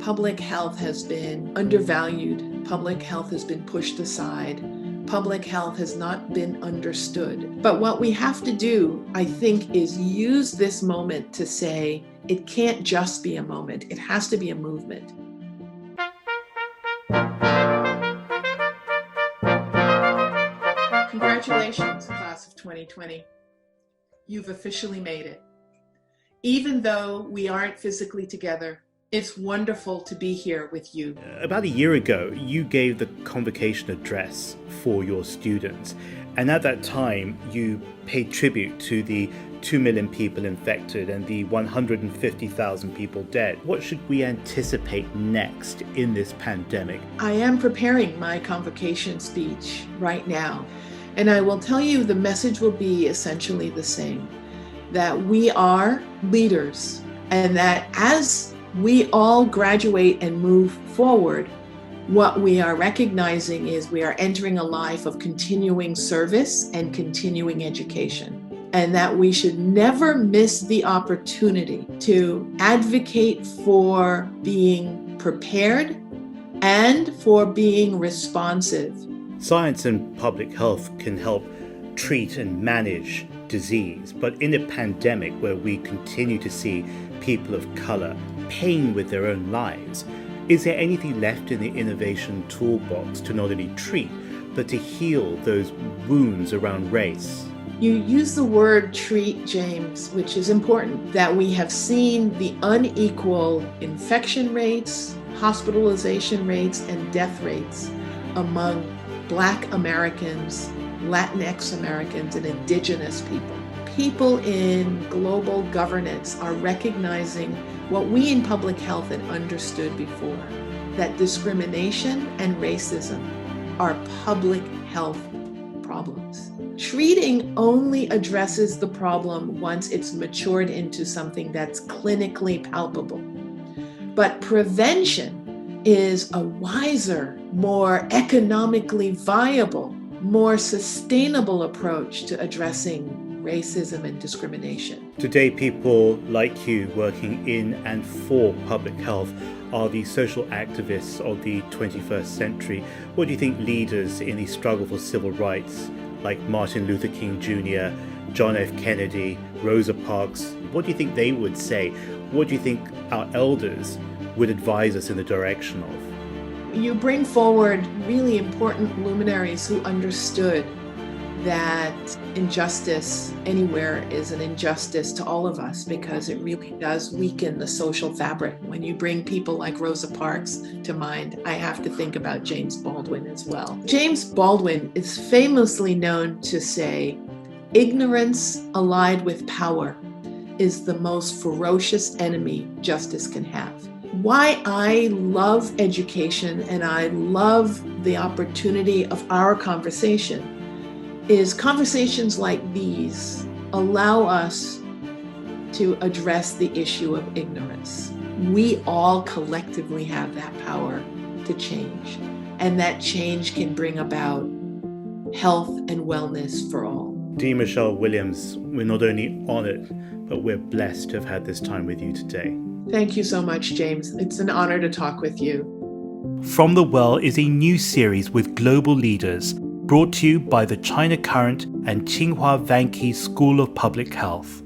public health has been undervalued. Public health has been pushed aside. Public health has not been understood. But what we have to do, I think, is use this moment to say it can't just be a moment. It has to be a movement. Congratulations, class of 2020. You've officially made it. Even though we aren't physically together, it's wonderful to be here with you. About a year ago, you gave the convocation address for your students. And at that time, you paid tribute to the 2 million people infected and the 150,000 people dead. What should we anticipate next in this pandemic? I am preparing my convocation speech right now. And I will tell you the message will be essentially the same, that we are leaders and that as we all graduate and move forward, what we are recognizing is we are entering a life of continuing service and continuing education, and that we should never miss the opportunity to advocate for being prepared and for being responsive. Science and public health can help treat and manage disease, but in a pandemic where we continue to see people of color paying with their own lives, is there anything left in the innovation toolbox to not only treat, but to heal those wounds around race? You use the word treat, James, which is important, that we have seen the unequal infection rates, hospitalization rates, and death rates among Black Americans, Latinx Americans, and Indigenous people. People in global governance are recognizing what we in public health had understood before, that discrimination and racism are public health problems. Treating only addresses the problem once it's matured into something that's clinically palpable. But prevention is a wiser, more economically viable, more sustainable approach to addressing racism and discrimination. Today, people like you working in and for public health are the social activists of the 21st century. What do you think leaders in the struggle for civil rights, like Martin Luther King Jr., John F. Kennedy, Rosa Parks, what do you think they would say? What do you think our elders would advise us in the direction of? You bring forward really important luminaries who understood that injustice anywhere is an injustice to all of us because it really does weaken the social fabric. When you bring people like Rosa Parks to mind, I have to think about James Baldwin as well. James Baldwin is famously known to say, "Ignorance allied with power is the most ferocious enemy justice can have." Why I love education and I love the opportunity of our conversation is conversations like these allow us to address the issue of ignorance. We all collectively have that power to change, and that change can bring about health and wellness for all. Dean Michelle Williams, we're not only honored, but we're blessed to have had this time with you today. Thank you so much, James. It's an honor to talk with you. From the Well is a new series with global leaders, brought to you by the China Current and Tsinghua Vanke School of Public Health.